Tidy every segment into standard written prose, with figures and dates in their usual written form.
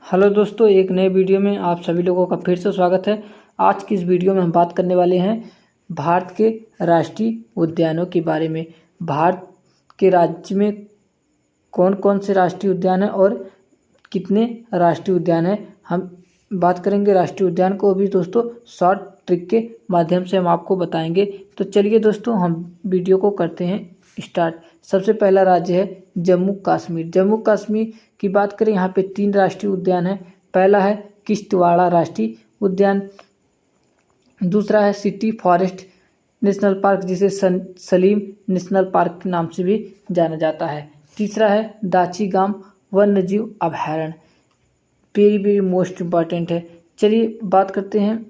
Hello दोस्तों, एक नए वीडियो में आप सभी लोगों का फिर से स्वागत है। आज की इस वीडियो में हम बात करने वाले हैं भारत के राष्ट्रीय उद्यानों के बारे में। भारत के राज्य में कौन कौन से राष्ट्रीय उद्यान हैं और कितने राष्ट्रीय उद्यान हैं, हम बात करेंगे। राष्ट्रीय उद्यान को भी दोस्तों शॉर्ट ट्रिक के माध्यम से हम आपको बताएंगे। तो चलिए दोस्तों, हम वीडियो को करते हैं स्टार्ट। सबसे पहला राज्य है जम्मू कश्मीर। जम्मू कश्मीर की बात करें, यहाँ पे 3 राष्ट्रीय उद्यान हैं। पहला है किश्तवाड़ा राष्ट्रीय उद्यान, दूसरा है सिटी फॉरेस्ट नेशनल पार्क जिसे सलीम नेशनल पार्क के नाम से भी जाना जाता है, तीसरा है दाची-गाम वन्यजीव अभयारण्य। वेरी मोस्ट इम्पॉर्टेंट है। चलिए बात करते हैं,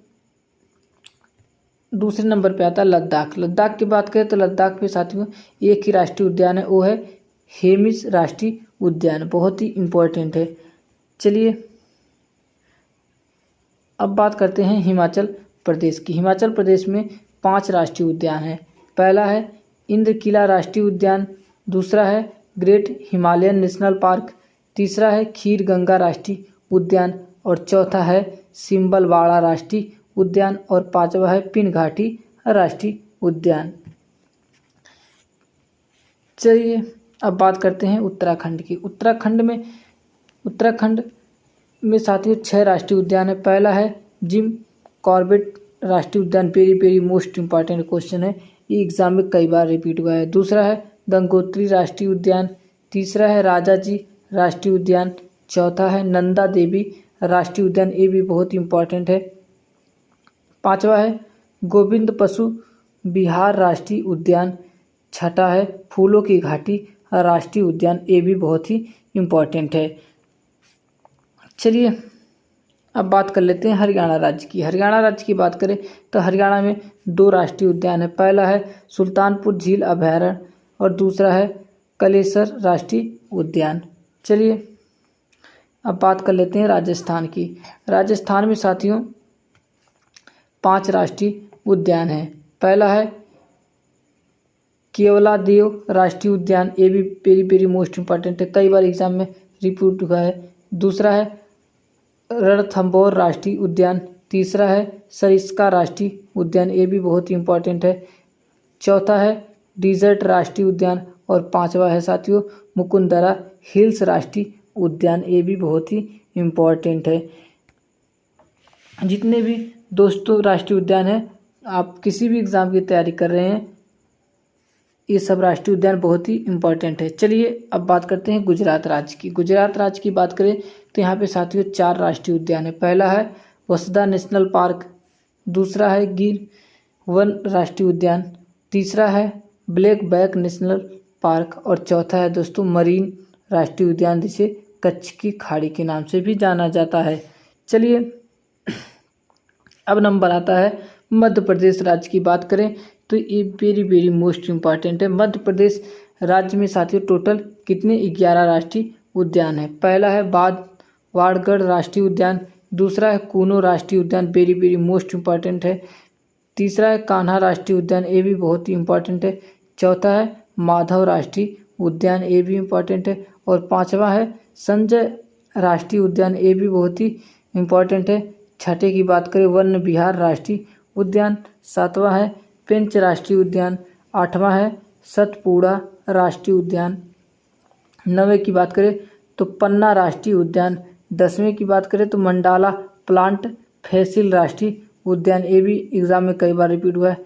दूसरे नंबर पे आता है लद्दाख। लद्दाख की बात करें तो लद्दाख में साथियों एक ही राष्ट्रीय उद्यान है, वो है हेमिस राष्ट्रीय उद्यान, बहुत ही इम्पोर्टेंट है। चलिए अब बात करते हैं हिमाचल प्रदेश की। हिमाचल प्रदेश में 5 राष्ट्रीय उद्यान हैं। पहला है इंद्रकिला राष्ट्रीय उद्यान, दूसरा है ग्रेट हिमालयन नेशनल पार्क, तीसरा है खीर गंगा राष्ट्रीय उद्यान और चौथा है सिम्बलवाड़ा राष्ट्रीय उद्यान और पांचवा है पिन घाटी राष्ट्रीय उद्यान। चलिए अब बात करते हैं उत्तराखंड की। उत्तराखंड में साथियों 6 राष्ट्रीय उद्यान है। पहला है जिम कॉर्बेट राष्ट्रीय उद्यान, वेरी मोस्ट इम्पॉर्टेंट क्वेश्चन है, ये एग्जाम में कई बार रिपीट हुआ है। दूसरा है गंगोत्री राष्ट्रीय उद्यान, तीसरा है राजाजी राष्ट्रीय उद्यान, चौथा है नंदा देवी राष्ट्रीय उद्यान, ये भी बहुत इंपॉर्टेंट है। पांचवा है गोविंद पशु विहार राष्ट्रीय उद्यान, छठा है फूलों की घाटी राष्ट्रीय उद्यान, ये भी बहुत ही इम्पोर्टेंट है। चलिए अब बात कर लेते हैं हरियाणा राज्य की। हरियाणा राज्य की बात करें तो हरियाणा में 2 राष्ट्रीय उद्यान है। पहला है सुल्तानपुर झील अभयारण्य और दूसरा है कलेसर राष्ट्रीय उद्यान। चलिए अब बात कर लेते हैं राजस्थान की। राजस्थान में साथियों 5 राष्ट्रीय उद्यान हैं। पहला है केवलादेव राष्ट्रीय उद्यान, ये भी वेरी मोस्ट इम्पॉर्टेंट है, कई बार एग्जाम में रिपीट हुआ है। दूसरा है रणथंभौर राष्ट्रीय उद्यान, तीसरा है सरिस्का राष्ट्रीय उद्यान, ये भी बहुत ही इम्पोर्टेंट है। चौथा है डिजर्ट राष्ट्रीय उद्यान और पांचवा है साथियों मुकुंदरा हिल्स राष्ट्रीय उद्यान, ये भी बहुत ही इम्पोर्टेंट है। जितने भी दोस्तों राष्ट्रीय उद्यान हैं, आप किसी भी एग्ज़ाम की तैयारी कर रहे हैं, ये सब राष्ट्रीय उद्यान बहुत ही इम्पोर्टेंट है। चलिए अब बात करते हैं गुजरात राज्य की। गुजरात राज्य की बात करें तो यहाँ पे साथियों 4 राष्ट्रीय उद्यान है। पहला है वसुधा नेशनल पार्क, दूसरा है गिर वन राष्ट्रीय उद्यान, तीसरा है ब्लैक बैक नेशनल पार्क और चौथा है दोस्तों मरीन राष्ट्रीय उद्यान जिसे कच्छ की खाड़ी के नाम से भी जाना जाता है। चलिए अब नंबर आता है मध्य प्रदेश राज्य की। बात करें तो ये वेरी मोस्ट इम्पॉर्टेंट है। मध्य प्रदेश राज्य में साथियों टोटल कितने 11 राष्ट्रीय उद्यान है। पहला है बाड़गढ़ राष्ट्रीय उद्यान, दूसरा है कूनो राष्ट्रीय उद्यान, वेरी मोस्ट इम्पॉर्टेंट है, तीसरा है कान्हा राष्ट्रीय उद्यान, ये भी बहुत ही इम्पॉर्टेंट है, चौथा है माधव राष्ट्रीय उद्यान, ये भी इम्पॉर्टेंट है और पांचवा है संजय राष्ट्रीय उद्यान, ये भी बहुत ही इम्पॉर्टेंट है। छठे की बात करें वन्य विहार राष्ट्रीय उद्यान, सातवां है पेंच राष्ट्रीय उद्यान, आठवां है सतपुड़ा राष्ट्रीय उद्यान, 9वें की बात करें तो पन्ना राष्ट्रीय उद्यान, 10वें की बात करें तो मंडाला प्लांट फैसिल राष्ट्रीय उद्यान, ये भी एग्जाम में कई बार रिपीट हुआ है।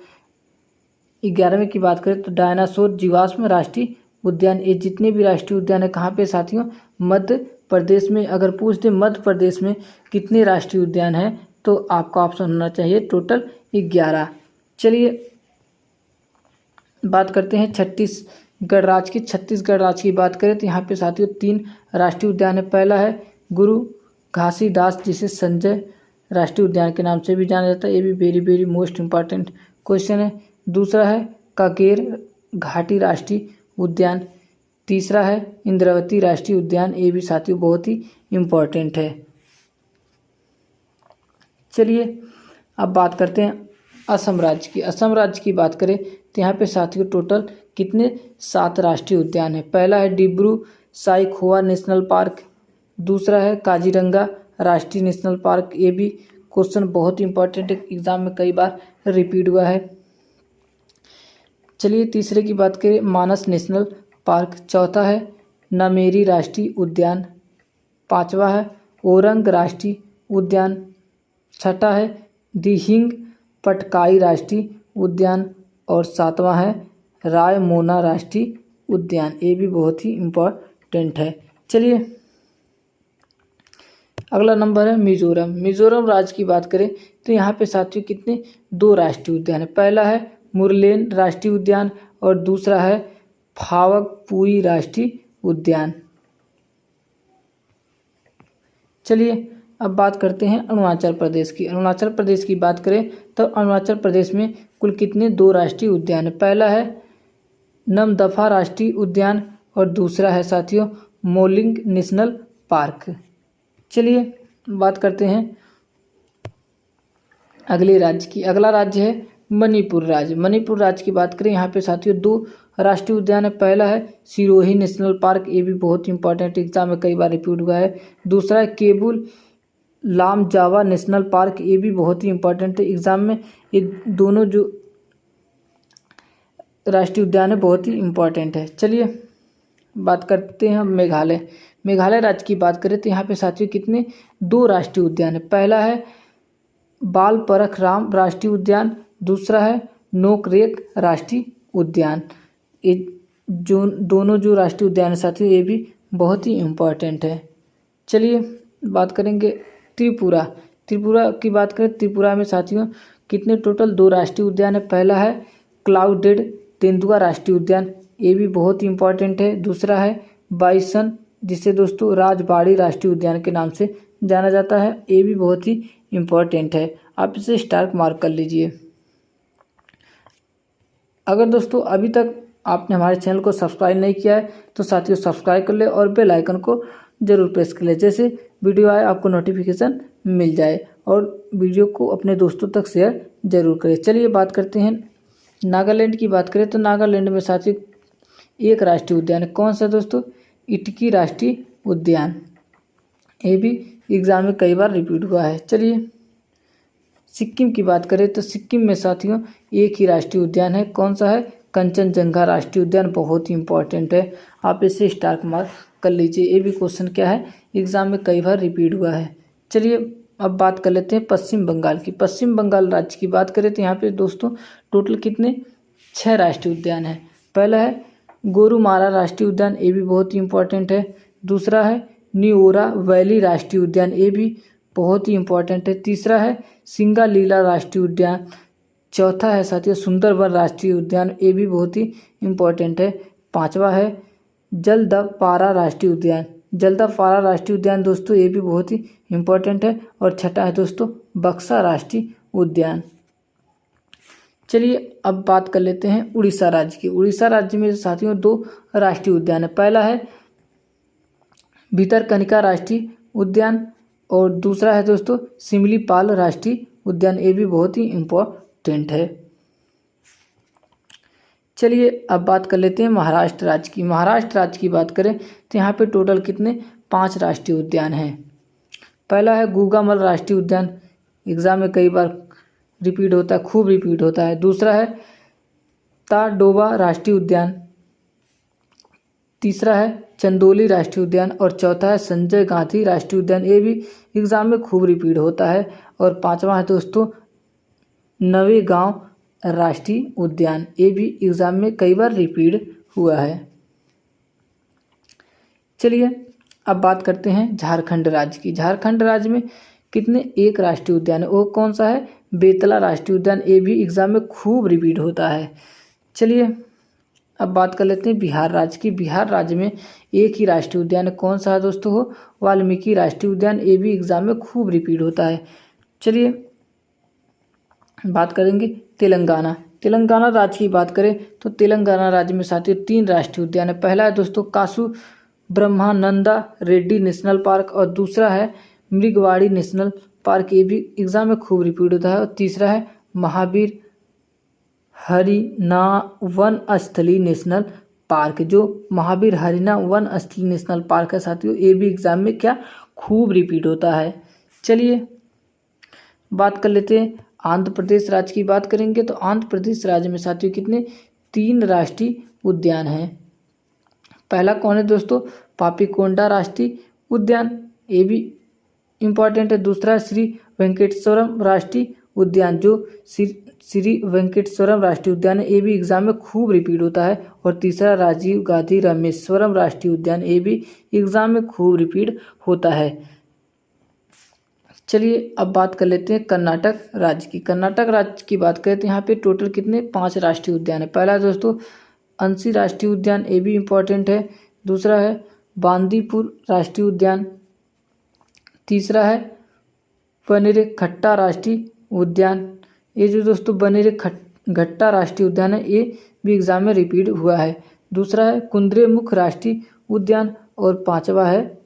11वें की बात करें तो डायनासोर जीवाश्म राष्ट्रीय उद्यान। ये जितने भी राष्ट्रीय उद्यान है कहाँ पे साथियों, मध्य प्रदेश में। अगर पूछ दे मध्य प्रदेश में कितने राष्ट्रीय उद्यान हैं तो आपका ऑप्शन होना चाहिए टोटल 11। चलिए बात करते हैं छत्तीसगढ़ राज्य की। छत्तीसगढ़ राज्य की बात करें तो यहाँ पे साथियों 3 राष्ट्रीय उद्यान है। पहला है गुरु घासीदास जिसे संजय राष्ट्रीय उद्यान के नाम से भी जाना जाता है, ये भी वेरी मोस्ट इम्पॉर्टेंट क्वेश्चन है। दूसरा है कांकेर घाटी राष्ट्रीय उद्यान, तीसरा है इंद्रावती राष्ट्रीय उद्यान, ये भी साथियों बहुत ही इम्पोर्टेंट है। चलिए अब बात करते हैं असम राज्य की। असम राज्य की बात करें तो यहाँ पे साथियों टोटल कितने 7 राष्ट्रीय उद्यान है। पहला है डिब्रू साइखोवा नेशनल पार्क, दूसरा है काजीरंगा राष्ट्रीय नेशनल पार्क, ये भी क्वेश्चन बहुत इंपॉर्टेंट है, एग्जाम में कई बार रिपीट हुआ है। चलिए तीसरे की बात करें, मानस नेशनल पार्क। चौथा है नामेरी राष्ट्रीय उद्यान। पांचवा है ओरंग राष्ट्रीय उद्यान। छठा है दिहिंग पटकाई राष्ट्रीय उद्यान और सातवां है रायमोना राष्ट्रीय उद्यान। ये भी बहुत ही इम्पोर्टेंट है। चलिए अगला नंबर है मिजोरम। मिजोरम राज्य की बात करें तो यहाँ पे साथियों कितने 2 राष्ट्रीय उद्यान है। पहला है मुरलेन राष्ट्रीय उद्यान और दूसरा है फावकपुई राष्ट्रीय उद्यान। चलिए अब बात करते हैं अरुणाचल प्रदेश की। अरुणाचल प्रदेश की बात करें तो अरुणाचल प्रदेश में कुल कितने 2 राष्ट्रीय उद्यान है। पहला है नमदफा राष्ट्रीय उद्यान और दूसरा है साथियों मोलिंग नेशनल पार्क। चलिए बात करते हैं अगले राज्य की। अगला राज्य है मणिपुर राज्य। मणिपुर राज्य की बात करें यहाँ पे साथियों 2 राष्ट्रीय उद्यान है। पहला है सिरोही नेशनल पार्क, ये भी बहुत इंपॉर्टेंट, एग्जाम में कई बार रिपीट हुआ है। दूसरा है केबुल लामजावा नेशनल पार्क, ये भी बहुत ही इंपॉर्टेंट है, एग्जाम में ये दोनों जो राष्ट्रीय उद्यान है बहुत ही इंपॉर्टेंट है। चलिए बात करते हैं मेघालय। मेघालय राज्य की बात करें तो यहाँ पे साथियों कितने 2 राष्ट्रीय उद्यान है। पहला है बाल परखराम राष्ट्रीय उद्यान, दूसरा है नोकरेक राष्ट्रीय उद्यान। ये जो दोनों जो राष्ट्रीय उद्यान है साथियों ये भी बहुत ही इम्पोर्टेंट है। चलिए बात करेंगे त्रिपुरा। त्रिपुरा की बात करें, त्रिपुरा में साथियों कितने टोटल 2 राष्ट्रीय उद्यान है। पहला है क्लाउडेड तेंदुआ राष्ट्रीय उद्यान, ये भी बहुत ही इम्पोर्टेंट है। दूसरा है बाइसन, जिसे दोस्तों राजबाड़ी राष्ट्रीय उद्यान के नाम से जाना जाता है, ये भी बहुत ही इम्पोर्टेंट है, आप इसे स्टार मार्क कर लीजिए। अगर दोस्तों अभी तक आपने हमारे चैनल को सब्सक्राइब नहीं किया है तो साथियों सब्सक्राइब कर ले और बेल आइकन को जरूर प्रेस कर ले, जैसे वीडियो आए आपको नोटिफिकेशन मिल जाए, और वीडियो को अपने दोस्तों तक शेयर जरूर करें। चलिए बात करते हैं नागालैंड की। बात करें तो नागालैंड में साथियों 1 राष्ट्रीय उद्यान है। कौन सा दोस्तों? इटकी राष्ट्रीय उद्यान, ये भी एग्जाम में कई बार रिपीट हुआ है। चलिए सिक्किम की बात करें तो सिक्किम में साथियों 1 ही राष्ट्रीय उद्यान है। कौन सा है? कंचनजंगा राष्ट्रीय उद्यान, बहुत ही इंपॉर्टेंट है, आप इसे स्टार मार्क कर लीजिए। ये भी क्वेश्चन क्या है, एग्जाम में कई बार रिपीट हुआ है। चलिए अब बात कर लेते हैं पश्चिम बंगाल की। पश्चिम बंगाल राज्य की बात करें तो यहाँ पे दोस्तों टोटल कितने 6 राष्ट्रीय उद्यान है। पहला है गोरुमारा राष्ट्रीय उद्यान, ये भी बहुत ही इंपॉर्टेंट है। दूसरा है न्यूओरा वैली राष्ट्रीय उद्यान, ये भी बहुत ही इंपॉर्टेंट है। तीसरा है सिंगालीला राष्ट्रीय उद्यान। चौथा है साथियों सुंदरवन राष्ट्रीय उद्यान, ये भी बहुत ही इंपॉर्टेंट है। पांचवा है जलदापारा राष्ट्रीय उद्यान। जलदापारा राष्ट्रीय उद्यान दोस्तों ये भी बहुत ही इंपॉर्टेंट है। और छठा है दोस्तों बक्सा राष्ट्रीय उद्यान। चलिए अब बात कर लेते हैं उड़ीसा राज्य की। उड़ीसा राज्य में साथियों 2 राष्ट्रीय उद्यान है। पहला है भितरकनिका राष्ट्रीय उद्यान और दूसरा है दोस्तों सिमलीपाल राष्ट्रीय उद्यान, ये भी बहुत ही इम्पोर्टेंट है। चलिए अब बात कर लेते हैं महाराष्ट्र राज्य की। महाराष्ट्र राज्य की बात करें तो यहाँ पे टोटल कितने 5 राष्ट्रीय उद्यान हैं। पहला है गुगामल राष्ट्रीय उद्यान, एग्जाम में कई बार रिपीट होता है, खूब रिपीट होता है। दूसरा है ताडोबा राष्ट्रीय उद्यान। तीसरा है चंदोली राष्ट्रीय उद्यान और चौथा है संजय गांधी राष्ट्रीय उद्यान, ये भी एग्जाम में खूब रिपीट होता है। और पांचवा है दोस्तों नवेगांव राष्ट्रीय उद्यान, ये भी एग्जाम में कई बार रिपीट हुआ है। चलिए अब बात करते हैं झारखंड राज्य की। झारखंड राज्य में कितने 1 राष्ट्रीय उद्यान है, वो कौन सा है? बेतला राष्ट्रीय उद्यान, ये भी एग्जाम में खूब रिपीट होता है। चलिए अब बात कर लेते हैं बिहार राज्य की। बिहार राज्य में 1 ही राष्ट्रीय उद्यान है। कौन सा है दोस्तों? हो वाल्मीकि राष्ट्रीय उद्यान, ये भी एग्जाम में खूब रिपीट होता है। चलिए बात करेंगे तेलंगाना। तेलंगाना राज्य की बात करें तो तेलंगाना राज्य में साथियों 3 राष्ट्रीय उद्यान है। पहला है दोस्तों कासु ब्रह्मानंदा रेड्डी नेशनल पार्क और दूसरा है मृगवाड़ी नेशनल पार्क, ये भी एग्जाम में खूब रिपीट होता है। और तीसरा है महावीर हरिना वन स्थली नेशनल पार्क, जो महावीर हरिना वन स्थली नेशनल पार्क है साथियों, ये भी एग्जाम में क्या खूब रिपीट होता है। चलिए बात कर लेते हैं आंध्र प्रदेश राज्य की। बात करेंगे तो आंध्र प्रदेश राज्य में साथियों कितने 3 राष्ट्रीय उद्यान हैं। पहला कौन है दोस्तों, पापीकोंडा राष्ट्रीय उद्यान, ये भी इम्पॉर्टेंट है। दूसरा श्री वेंकटेश्वरम राष्ट्रीय उद्यान, जो श्री वेंकटेश्वरम राष्ट्रीय उद्यान है, ये भी एग्जाम में खूब रिपीट होता है। और तीसरा राजीव गांधी रामेश्वरम राष्ट्रीय उद्यान, ये भी एग्जाम में खूब रिपीट होता है। चलिए अब बात कर लेते हैं कर्नाटक राज्य की। कर्नाटक राज्य की बात करें तो यहाँ पे टोटल कितने 5 राष्ट्रीय उद्यान है। पहला दोस्तों अंशी राष्ट्रीय उद्यान, ये भी इम्पोर्टेंट है। दूसरा है बांदीपुर राष्ट्रीय उद्यान। तीसरा है बनेरघट्टा राष्ट्रीय उद्यान। ये जो दोस्तों बनेरघट्टा राष्ट्रीय उद्यान है, ये भी एग्जाम में रिपीट हुआ है। दूसरा है कुद्रेमुख राष्ट्रीय उद्यान और पांचवा है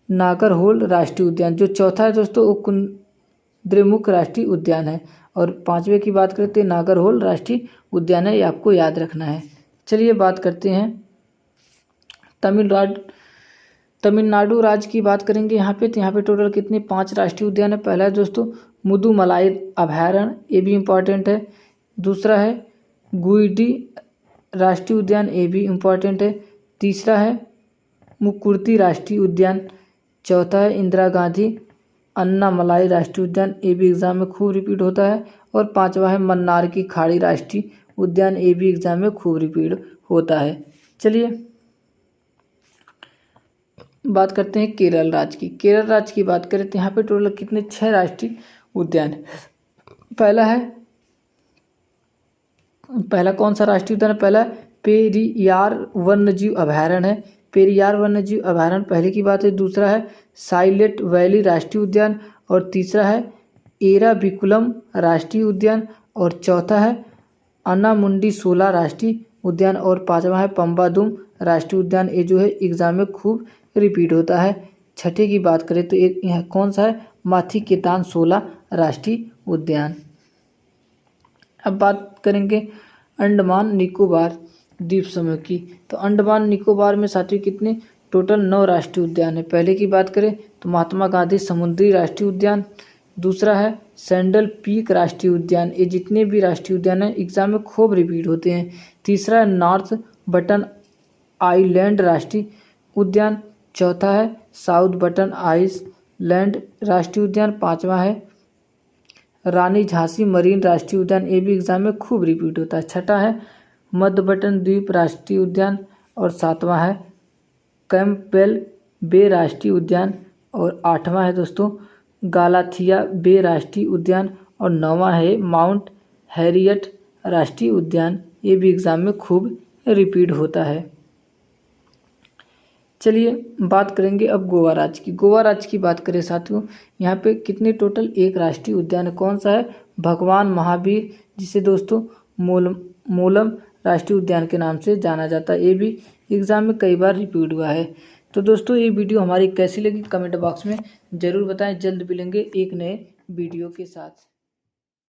नागरहोल राष्ट्रीय उद्यान। जो चौथा है दोस्तों वो कुद्रेमुख राष्ट्रीय उद्यान है और पांचवे की बात करते हैं नागरहोल राष्ट्रीय उद्यान है, ये आपको याद रखना है। चलिए बात करते हैं तमिलनाडु राज्य की बात करेंगे यहाँ पे। तो यहाँ पे टोटल कितने 5 राष्ट्रीय उद्यान है। पहला है दोस्तों मुदुमलाई अभयारण्य, ये भी इम्पॉर्टेंट है। दूसरा है गुइडी राष्ट्रीय उद्यान, ये भी इम्पॉर्टेंट है। तीसरा है मुकुर्ती राष्ट्रीय उद्यान। चौथा है इंदिरा गांधी अन्नामलाई राष्ट्रीय उद्यान, ये भी एग्जाम में खूब रिपीट होता है। और पांचवा है मन्नार की खाड़ी राष्ट्रीय उद्यान, ये भी एग्जाम में खूब रिपीट होता है। चलिए बात करते हैं केरल राज्य की। केरल राज्य की बात करें तो यहाँ पे टोटल कितने 6 राष्ट्रीय उद्यान है। पहला कौन सा राष्ट्रीय उद्यान है, पहला पेरियार वन्यजीव अभयारण्य है। पेरियार वन्यजीव अभयारण्य पहले की बात है। दूसरा है साइलेंट वैली राष्ट्रीय उद्यान और तीसरा है एराविकुलम राष्ट्रीय उद्यान और चौथा है अनामुंडी सोला राष्ट्रीय उद्यान और पांचवा है पंबादुम राष्ट्रीय उद्यान। ये जो है एग्जाम में खूब रिपीट होता है। छठे की बात करें तो एक यहाँ कौन सा है माथी केतान सोला राष्ट्रीय उद्यान। अब बात करेंगे अंडमान निकोबार द्वीप समूह की। तो अंडमान निकोबार में साथियों कितने टोटल 9 राष्ट्रीय उद्यान है। पहले की बात करें तो महात्मा गांधी समुद्री राष्ट्रीय उद्यान। दूसरा है सैंडल पीक राष्ट्रीय उद्यान, ये जितने भी राष्ट्रीय उद्यान हैं एग्जाम में खूब रिपीट होते हैं। तीसरा है नॉर्थ बटन आइलैंड राष्ट्रीय उद्यान। चौथा है साउथ बटन आइलैंड राष्ट्रीय उद्यान। पांचवा है रानी झांसी मरीन राष्ट्रीय उद्यान, ये भी एग्जाम में खूब रिपीट होता है। छठा है मध्य बटन द्वीप राष्ट्रीय उद्यान और सातवां है कैंपबेल बे राष्ट्रीय उद्यान और आठवां है दोस्तों गालाथिया बे राष्ट्रीय उद्यान और नौवां है माउंट हैरियट राष्ट्रीय उद्यान, ये भी एग्जाम में खूब रिपीट होता है। चलिए बात करेंगे अब गोवा राज्य की। गोवा राज्य की बात करें साथियों यहाँ पे कितने टोटल 1 राष्ट्रीय उद्यान है। कौन सा है भगवान महावीर, जिसे दोस्तों मोलम राष्ट्रीय उद्यान के नाम से जाना जाता है, ये भी एग्जाम में कई बार रिपीट हुआ है। तो दोस्तों ये वीडियो हमारी कैसी लगी कमेंट बॉक्स में ज़रूर बताएं। जल्द मिलेंगे एक नए वीडियो के साथ।